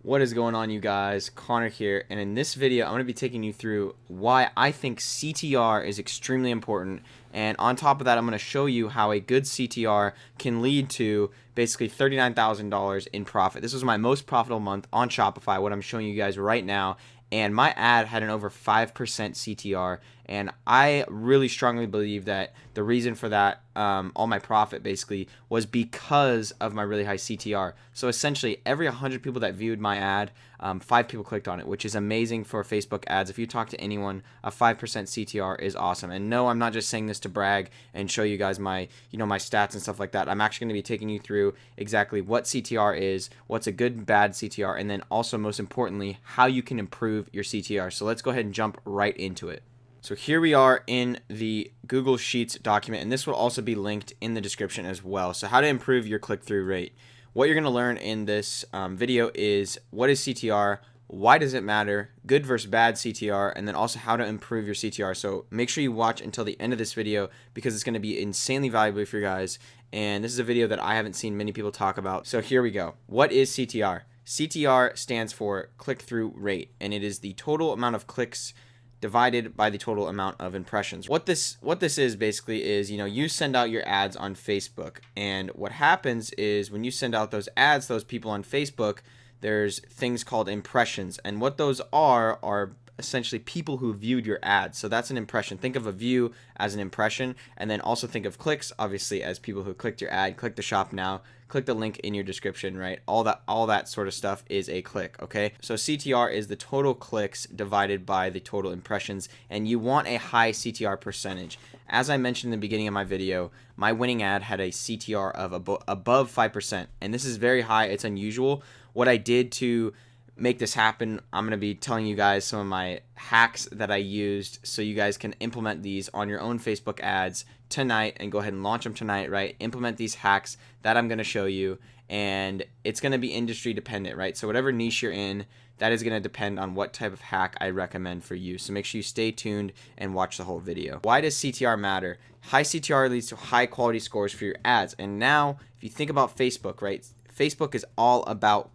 What is going on, you guys? Connor here, and in this video I'm going to be taking you through why I think CTR is extremely important, and on top of that I'm going to show you how a good CTR can lead to basically $39,000 in profit. This was my most profitable month on Shopify, what I'm showing you guys right now, and my ad had an over 5% CTR, and I really strongly believe that the reason for that, all my profit basically, was because of my really high CTR. So essentially, every 100 people that viewed my ad, 5 people clicked on it, which is amazing for Facebook ads. If you talk to anyone, a 5% CTR is awesome. And no, I'm not just saying this to brag and show you guys my stats and stuff like that. I'm actually going to be taking you through exactly what CTR is, what's a good, bad CTR, and then also, most importantly, how you can improve your CTR. So let's go ahead and jump right into it. So here we are in the Google Sheets document, and this will also be linked in the description as well. So how to improve your click-through rate. What you're going to learn in this video is what is CTR, why does it matter, good versus bad CTR, and then also how to improve your CTR. So make sure you watch until the end of this video because it's going to be insanely valuable for you guys. And this is a video that I haven't seen many people talk about. So here we go. What is CTR? CTR stands for click-through rate, and it is the total amount of clicks divided by the total amount of impressions. What this is basically is, you send out your ads on Facebook, and what happens is when you send out those ads to those people on Facebook, there's things called impressions, and what those are essentially people who viewed your ad. So that's an impression. Think of a view as an impression, and then also think of clicks obviously as people who clicked your ad, click the shop now, click the link in your description, right? All that sort of stuff is a click, okay? So CTR is the total clicks divided by the total impressions, and you want a high CTR percentage. As I mentioned in the beginning of my video, my winning ad had a CTR of above 5%, and this is very high. It's unusual. What I did to make this happen, I'm going to be telling you guys some of my hacks that I used so you guys can implement these on your own Facebook ads tonight and go ahead and launch them tonight, right? Implement these hacks that I'm going to show you, and it's going to be industry dependent, right? So whatever niche you're in, that is going to depend on what type of hack I recommend for you. So make sure you stay tuned and watch the whole video. Why does CTR matter? High CTR leads to high quality scores for your ads. And now if you think about Facebook, right? Facebook is all about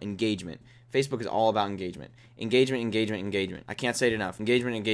engagement. Facebook is all about engagement. Engagement. I can't say it enough. Engagement.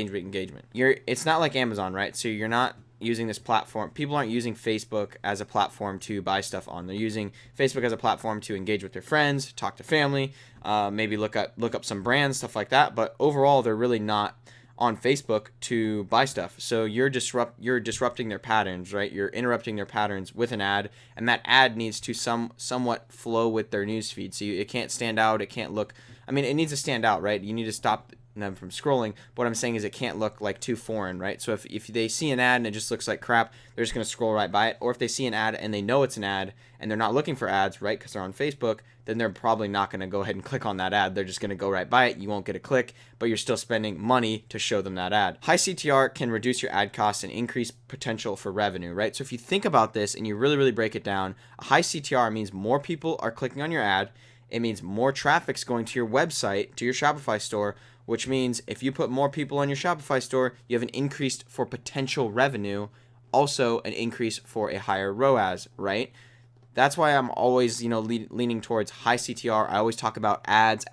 It's not like Amazon, right? So you're not using this platform. People aren't using Facebook as a platform to buy stuff on. They're using Facebook as a platform to engage with their friends, talk to family, maybe look up some brands, stuff like that. But overall, they're really not on Facebook to buy stuff. So you're disrupting their patterns, right? You're interrupting their patterns with an ad, and that ad needs to somewhat flow with their newsfeed. So it can't stand out. It can't look. I mean, it needs to stand out, right? You need to stop them from scrolling. But what I'm saying is it can't look like too foreign, right? So if they see an ad and it just looks like crap, they're just going to scroll right by it. Or if they see an ad and they know it's an ad and they're not looking for ads, right, because they're on Facebook, then they're probably not going to go ahead and click on that ad. They're just going to go right by it. You won't get a click, but you're still spending money to show them that ad. High CTR can reduce your ad costs and increase potential for revenue, right? So if you think about this and you really, really break it down, a high CTR means more people are clicking on your ad. It means more traffic's going to your website, to your Shopify store, which means if you put more people on your Shopify store, you have an increase for potential revenue, also an increase for a higher ROAS, right? That's why I'm always, leaning towards high CTR. I always talk about ads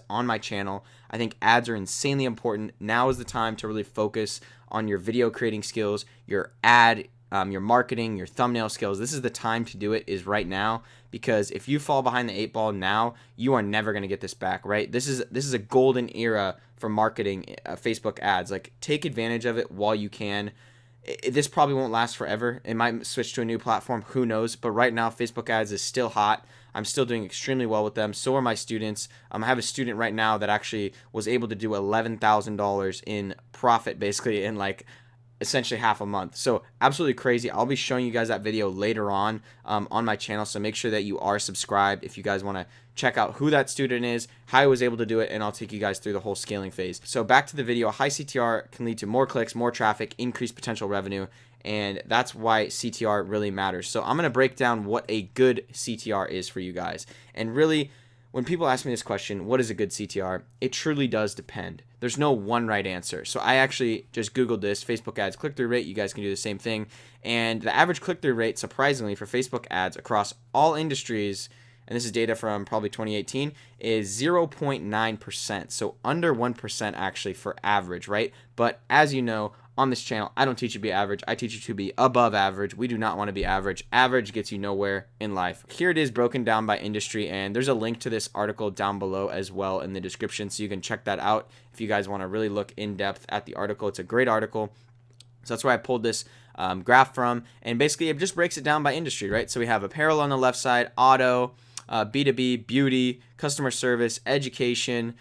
on my channel. I think ads are insanely important. Now is the time to really focus on your video creating skills, your ad, your marketing, your thumbnail skills. This is the time to do it, is right now, because if you fall behind the 8 ball now, you are never going to get this back, right? This is a golden era for marketing Facebook ads. Like, take advantage of it while you can. This probably won't last forever. It might switch to a new platform. Who knows? But right now, Facebook ads is still hot. I'm still doing extremely well with them. So are my students. I have a student right now that actually was able to do $11,000 in profit, basically in essentially half a month. So absolutely crazy. I'll be showing you guys that video later on my channel. So make sure that you are subscribed if you guys want to check out who that student is, how I was able to do it, and I'll take you guys through the whole scaling phase. So back to the video. High CTR can lead to more clicks, more traffic, increased potential revenue, and that's why CTR really matters. So I'm going to break down what a good CTR is for you guys. And really, when people ask me this question, what is a good CTR? It truly does depend. There's no one right answer. So I actually just Googled this, Facebook ads click-through rate. You guys can do the same thing. And the average click-through rate, surprisingly, for Facebook ads across all industries and this is data from probably 2018, is 0.9%. So under 1% actually for average, right? But as you know, on this channel, I don't teach you to be average. I teach you to be above average. We do not want to be average. Average gets you nowhere in life. Here it is broken down by industry, and there's a link to this article down below as well in the description, so you can check that out if you guys want to really look in depth at the article. It's a great article. So that's where I pulled this graph from, and basically it just breaks it down by industry, right? So we have apparel on the left side, auto, B2B, beauty, customer service, education,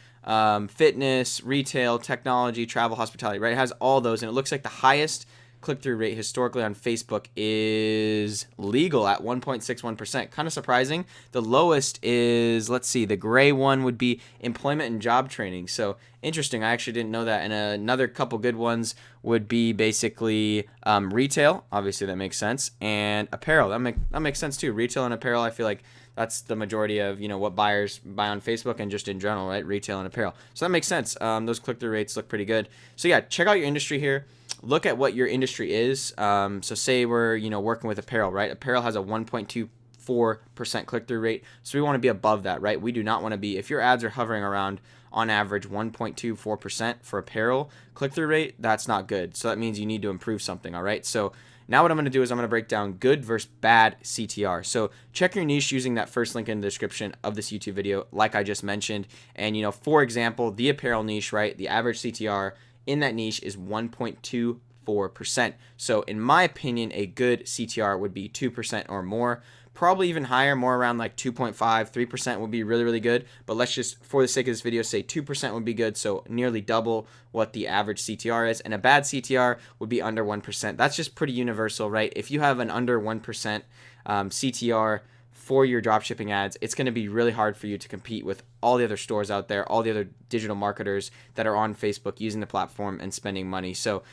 fitness, retail, technology, travel, hospitality, right? It has all those, and it looks like the highest click-through rate historically on Facebook is legal at 1.61%. Kind of surprising. The lowest is, let's see, the gray one would be employment and job training. So interesting. I actually didn't know that. And another couple good ones would be basically retail. Obviously, that makes sense. And apparel. That makes sense too. Retail and apparel, I feel like that's the majority of, what buyers buy on Facebook and just in general, right? Retail and apparel. So that makes sense. Those click-through rates look pretty good. So yeah, check out your industry here. Look at what your industry is. So say we're, working with apparel, right? Apparel has a 1.24% click-through rate. So we want to be above that, right? We do not want to be, if your ads are hovering around on average 1.24% for apparel click-through rate, that's not good. So that means you need to improve something, all right? So now what I'm going to do is I'm going to break down good versus bad CTR. So check your niche using that first link in the description of this YouTube video, like I just mentioned. And, for example, the apparel niche, right? The average CTR in that niche is 1.24%. So in my opinion, a good CTR would be 2% or more. Probably even higher, more around like 2.5, 3% would be really, really good. But let's just, for the sake of this video, say 2% would be good. So nearly double what the average CTR is. And a bad CTR would be under 1%. That's just pretty universal, right? If you have an under 1% CTR for your dropshipping ads, it's going to be really hard for you to compete with all the other stores out there, all the other digital marketers that are on Facebook using the platform and spending money. So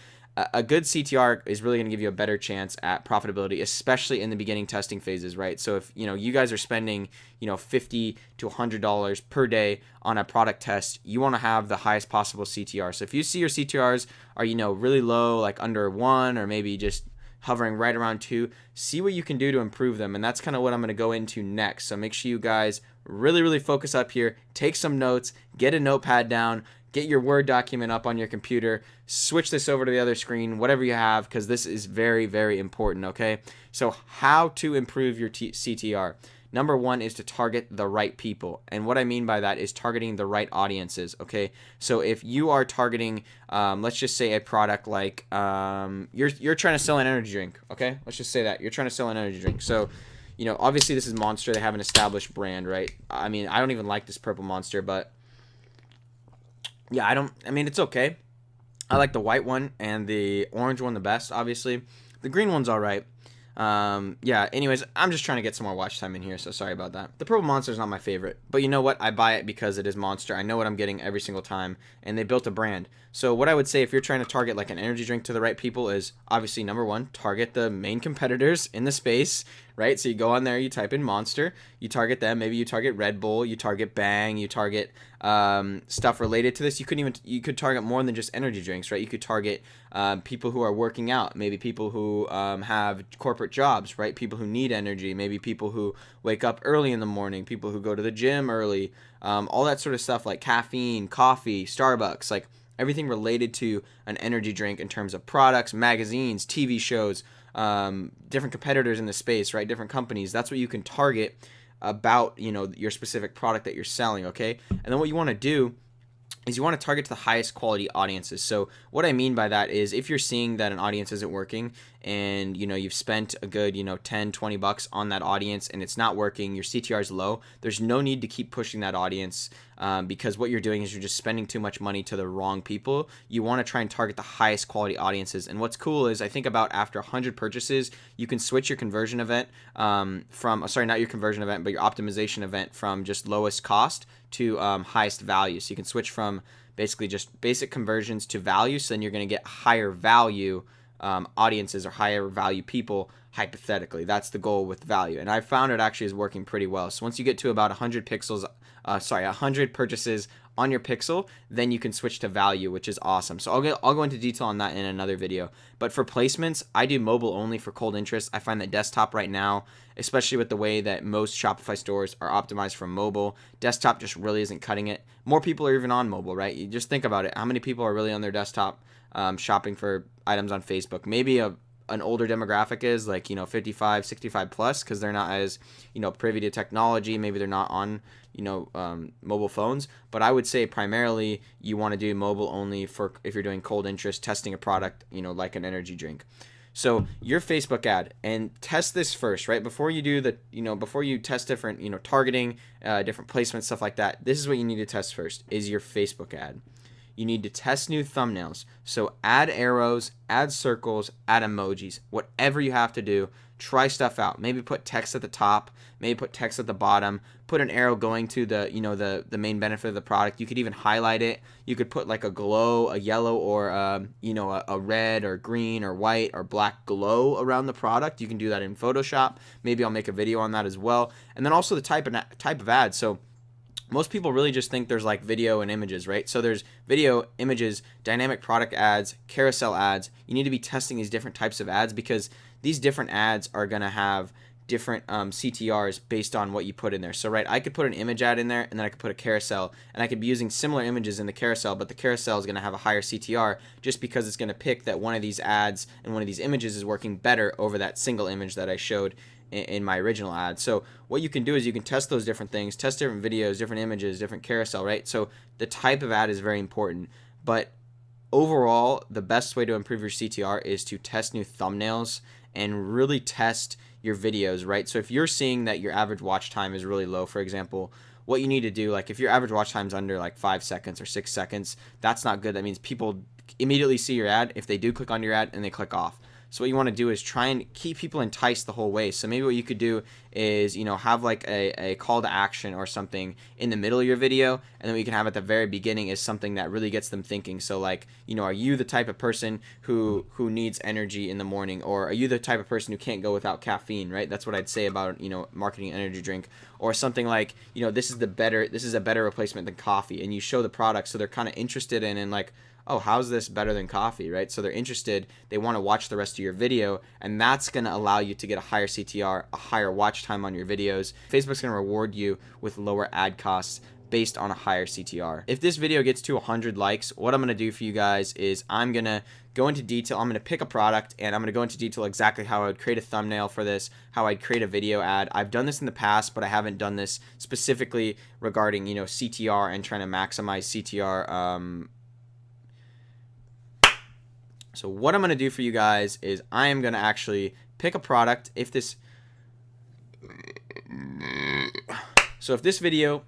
a good CTR is really going to give you a better chance at profitability, especially in the beginning testing phases, right? So if you guys are spending $50 to $100 per day on a product test, you want to have the highest possible CTR. So if you see your CTRs are really low, like under 1 or maybe just hovering right around 2, see what you can do to improve them. And that's kind of what I'm going to go into next. So make sure you guys really, really focus up here, take some notes, get a notepad down, get your Word document up on your computer, switch this over to the other screen, whatever you have, because this is very, very important, okay? So how to improve your CTR. Number one is to target the right people. And what I mean by that is targeting the right audiences, okay? So if you are targeting, let's just say a product like, you're trying to sell an energy drink, okay? Let's just say that. You're trying to sell an energy drink. So, obviously this is Monster. They have an established brand, right? I mean, I don't even like this purple Monster, but yeah, it's okay. I like the white one and the orange one the best, obviously. The green one's all right. Yeah, anyways, I'm just trying to get some more watch time in here, so sorry about that. The purple Monster is not my favorite, but you know what? I buy it because it is Monster. I know what I'm getting every single time, and they built a brand. So what I would say if you're trying to target like an energy drink to the right people is obviously number one, target the main competitors in the space, right? So you go on there, you type in Monster, you target them. Maybe you target Red Bull, you target Bang, you target stuff related to this. You could target more than just energy drinks, right? You could target people who are working out, maybe people who have corporate jobs, right? People who need energy, maybe people who wake up early in the morning, people who go to the gym early, all that sort of stuff like caffeine, coffee, Starbucks, like everything related to an energy drink in terms of products, magazines, TV shows, different competitors in the space, right? Different companies. That's what you can target about, your specific product that you're selling, okay? And then what you want to do is you want to target to the highest quality audiences. So what I mean by that is if you're seeing that an audience isn't working and you've spent a good 10 20 bucks on that audience and it's not working, your CTR is low, there's no need to keep pushing that audience because what you're doing is you're just spending too much money to the wrong people. You want to try and target the highest quality audiences. And what's cool is I think about after 100 purchases you can switch your conversion event from not your conversion event but your optimization event from just lowest cost to highest value. So you can switch from basically just basic conversions to value, so then you're going to get higher value audiences or higher value people hypothetically. That's the goal with value, and I found it actually is working pretty well. So once you get to about 100 pixels 100 purchases on your pixel, then you can switch to value, which is awesome. So I'll go into detail on that in another video. But for placements, I do mobile only for cold interest. I find that desktop right now, especially with the way that most Shopify stores are optimized for mobile, desktop just really isn't cutting it. More people are even on mobile, right? You just think about it. How many people are really on their desktop shopping for items on Facebook? Maybe an older demographic is like, 55, 65 plus, because they're not as, privy to technology. Maybe they're not on, mobile phones. But I would say primarily you want to do mobile only for if you're doing cold interest, testing a product, like an energy drink. So your Facebook ad, and test this first, right? Before you do before you test different, targeting, different placements, stuff like that, this is what you need to test first, is your Facebook ad. You need to test new thumbnails. So add arrows, add circles, add emojis, whatever you have to do. Try stuff out. Maybe put text at the top, maybe put text at the bottom, put an arrow going to the main benefit of the product. You could even highlight it. You could put like a glow, a yellow, or a red or green or white or black glow around the product. You can do that in Photoshop. Maybe I'll make a video on that as well. And then also the type of ad. So most people really just think there's like video and images, right? So there's video, images, dynamic product ads, carousel ads. You need to be testing these different types of ads, because these different ads are going to have different CTRs based on what you put in there. So, right, I could put an image ad in there, and then I could put a carousel, and I could be using similar images in the carousel, but the carousel is going to have a higher CTR just because it's going to pick that one of these ads and one of these images is working better over that single image that I showed in my original ad. So what you can do is you can test those different things, test different videos, different images, different carousel, right? So the type of ad is very important. But overall, the best way to improve your CTR is to test new thumbnails and really test your videos, right? So if you're seeing that your average watch time is really low, for example, what you need to do, like if your average watch time is under like 5 seconds or 6 seconds, that's not good. That means people immediately see your ad if they do click on your ad and they click off. So what you want to do is try and keep people enticed the whole way. So maybe what you could do is, have like a call to action or something in the middle of your video, and then what you can have at the very beginning is something that really gets them thinking. So like, are you the type of person who needs energy in the morning, or are you the type of person who can't go without caffeine, right? That's what I'd say about, marketing an energy drink, or something like, this is a better replacement than coffee, and you show the product so they're kind of interested in, and like, oh, how's this better than coffee, right? So they're interested, they want to watch the rest of your video, and that's going to allow you to get a higher CTR, a higher watch time on your videos. Facebook's going to reward you with lower ad costs based on a higher CTR. If this video gets to 100 likes, what I'm going to do for you guys is I'm going to go into detail. I'm going to pick a product, and I'm going to go into detail exactly how I would create a thumbnail for this, how I'd create a video ad. I've done this in the past, but I haven't done this specifically regarding, CTR and trying to maximize CTR. So what I'm going to do for you guys is I am going to actually pick a product. If this video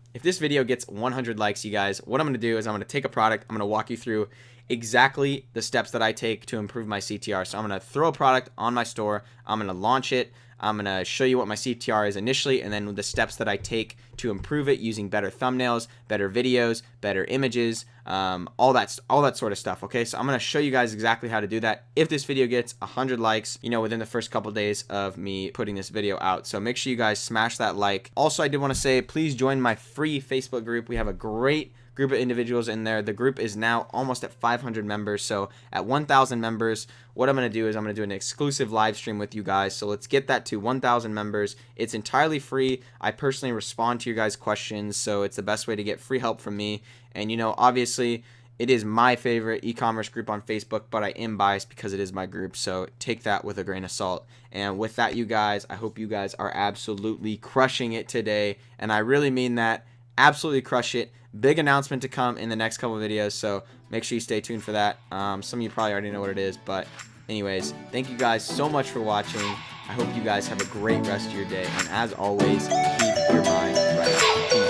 gets 100 likes, you guys, what I'm going to do is I'm going to take a product. I'm going to walk you through exactly the steps that I take to improve my CTR. So I'm going to throw a product on my store. I'm going to launch it. I'm going to show you what my CTR is initially, and then the steps that I take to improve it using better thumbnails, better videos, better images, all that sort of stuff. Okay, so I'm going to show you guys exactly how to do that if this video gets 100 likes, within the first couple days of me putting this video out. So make sure you guys smash that like. Also, I did want to say, please join my free Facebook group. We have a great group of individuals in there. The group is now almost at 500 members. So at 1,000 members, what I'm going to do is I'm going to do an exclusive live stream with you guys. So let's get that to 1,000 members. It's entirely free. I personally respond to your guys' questions, so it's the best way to get free help from me. And obviously it is my favorite e-commerce group on Facebook, but I am biased because it is my group. So take that with a grain of salt. And with that, you guys, I hope you guys are absolutely crushing it today. And I really mean that. Absolutely crush it. Big announcement to come in the next couple of videos, so make sure you stay tuned for that. Some of you probably already know what it is, but anyways, thank you guys so much for watching. I hope you guys have a great rest of your day, and as always, keep your mind right.